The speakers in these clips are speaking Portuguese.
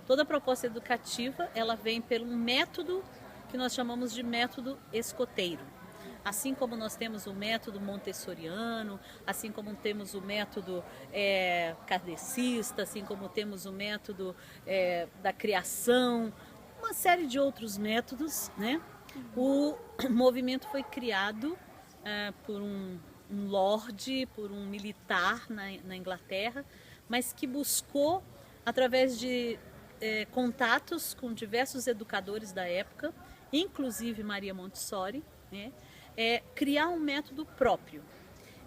Toda proposta educativa, ela vem pelo método que nós chamamos de método escoteiro. Assim como nós temos o método montessoriano, assim como temos o método kardecista, assim como temos o método da criação, uma série de outros métodos, né? O movimento foi criado por um lorde, por um militar na Inglaterra, mas que buscou, através de contatos com diversos educadores da época, inclusive Maria Montessori, né? Criar um método próprio.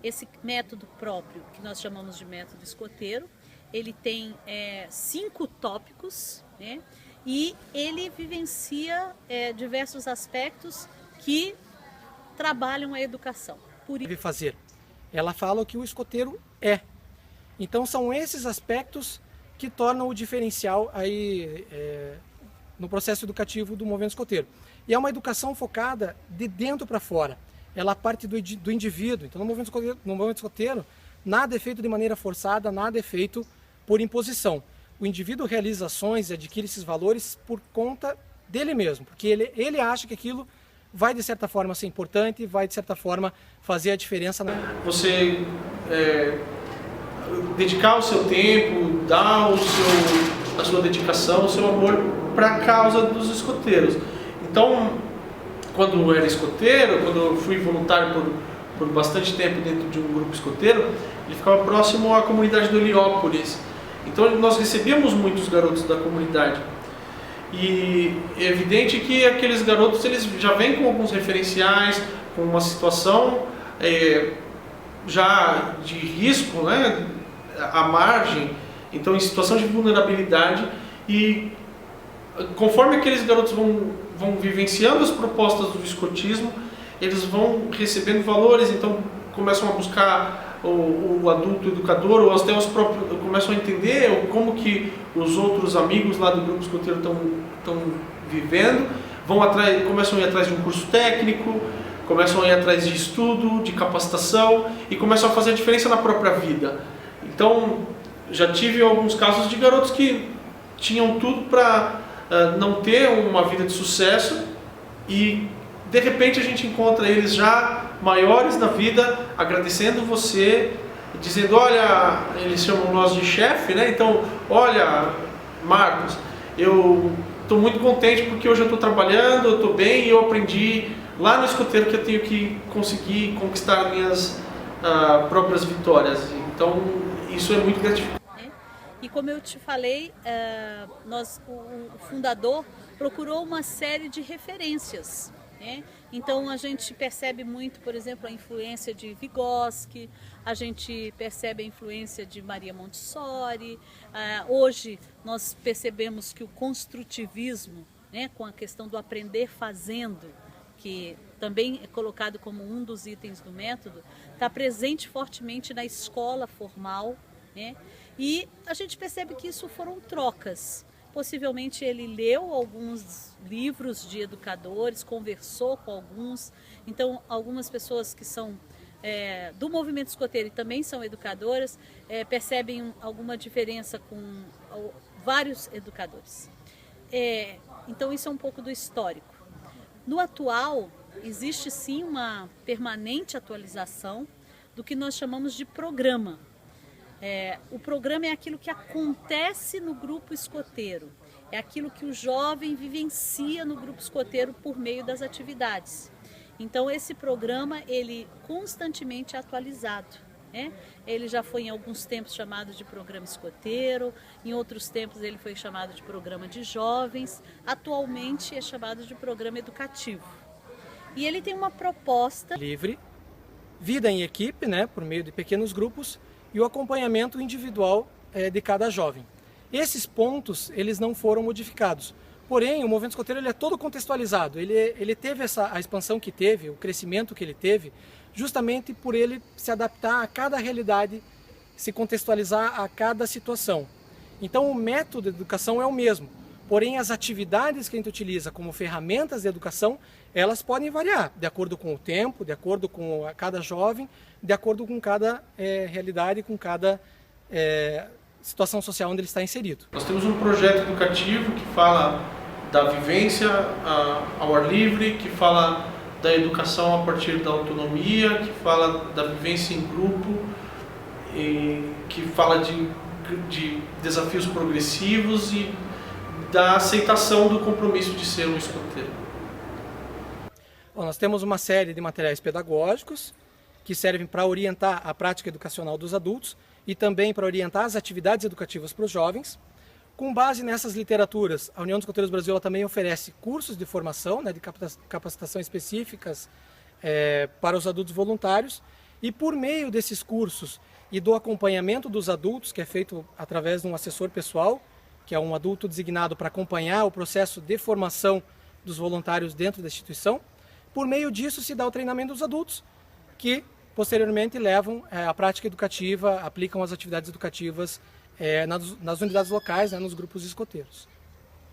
Esse método próprio, que nós chamamos de método escoteiro, ele tem 5 tópicos, né? E ele vivencia diversos aspectos que trabalham a educação. Deve fazer. Ela fala o que o escoteiro é. Então são esses aspectos que tornam o diferencial aí no processo educativo do movimento escoteiro. E é uma educação focada de dentro para fora. Ela parte do indivíduo. Então no movimento escoteiro, nada é feito de maneira forçada, nada é feito por imposição. O indivíduo realiza ações e adquire esses valores por conta dele mesmo, porque ele acha que aquilo vai de certa forma ser importante, vai de certa forma fazer a diferença. Você dedicar o seu tempo, dar a sua dedicação, o seu amor para a causa dos escoteiros. Então, quando eu era escoteiro, quando eu fui voluntário por bastante tempo dentro de um grupo escoteiro, ele ficava próximo à comunidade do Heliópolis. Então nós recebíamos muitos garotos da comunidade. E é evidente que aqueles garotos eles já vêm com alguns referenciais, com uma situação já de risco, né, à margem, então em situação de vulnerabilidade, e conforme aqueles garotos vão vivenciando as propostas do escotismo, eles vão recebendo valores, então começam a buscar o adulto educador, ou até os próprios começam a entender como que os outros amigos lá do grupo escoteiro estão vivendo, começam a ir atrás de um curso técnico, começam a ir atrás de estudo, de capacitação e começam a fazer a diferença na própria vida. Então, já tive alguns casos de garotos que tinham tudo para não ter uma vida de sucesso e de repente a gente encontra eles já maiores na vida, agradecendo você, dizendo, olha, eles chamam nós de chefe, né? Então, olha, Marcos, eu estou muito contente porque hoje eu estou trabalhando, eu estou bem e eu aprendi lá no escoteiro que eu tenho que conseguir conquistar minhas próprias vitórias. Então, isso é muito gratificante. E como eu te falei, o fundador procurou uma série de referências. Então a gente percebe muito, por exemplo, a influência de Vygotsky, a gente percebe a influência de Maria Montessori. Hoje nós percebemos que o construtivismo, né, com a questão do aprender fazendo, que também é colocado como um dos itens do método, está presente fortemente na escola formal, né? E a gente percebe que isso foram trocas. Possivelmente ele leu alguns livros de educadores, conversou com alguns. Então, algumas pessoas que são do movimento escoteiro e também são educadoras, percebem alguma diferença com vários educadores. Então, isso é um pouco do histórico. No atual, existe sim uma permanente atualização do que nós chamamos de programa. O programa é aquilo que acontece no grupo escoteiro, é aquilo que o jovem vivencia no grupo escoteiro por meio das atividades. Então esse programa, ele constantemente é atualizado, né? Ele já foi em alguns tempos chamado de programa escoteiro, em outros tempos ele foi chamado de programa de jovens, atualmente é chamado de programa educativo. E ele tem uma proposta livre, vida em equipe, né, por meio de pequenos grupos, e o acompanhamento individual de cada jovem. Esses pontos, eles não foram modificados. Porém, o movimento escoteiro ele é todo contextualizado. Ele teve a expansão que teve, o crescimento que ele teve, justamente por ele se adaptar a cada realidade, se contextualizar a cada situação. Então, o método de educação é o mesmo. Porém, as atividades que a gente utiliza como ferramentas de educação, elas podem variar de acordo com o tempo, de acordo com cada jovem, de acordo com cada realidade, com cada situação social onde ele está inserido. Nós temos um projeto educativo que fala da vivência ao ar livre, que fala da educação a partir da autonomia, que fala da vivência em grupo, que fala de desafios progressivos e da aceitação do compromisso de ser um escoteiro. Bom, nós temos uma série de materiais pedagógicos que servem para orientar a prática educacional dos adultos e também para orientar as atividades educativas para os jovens. Com base nessas literaturas, a União dos Escoteiros do Brasil ela também oferece cursos de formação, né, de capacitação específicas para os adultos voluntários, e por meio desses cursos e do acompanhamento dos adultos, que é feito através de um assessor pessoal, que é um adulto designado para acompanhar o processo de formação dos voluntários dentro da instituição, por meio disso se dá o treinamento dos adultos, que posteriormente levam a prática educativa, aplicam as atividades educativas nas unidades locais, né, nos grupos escoteiros.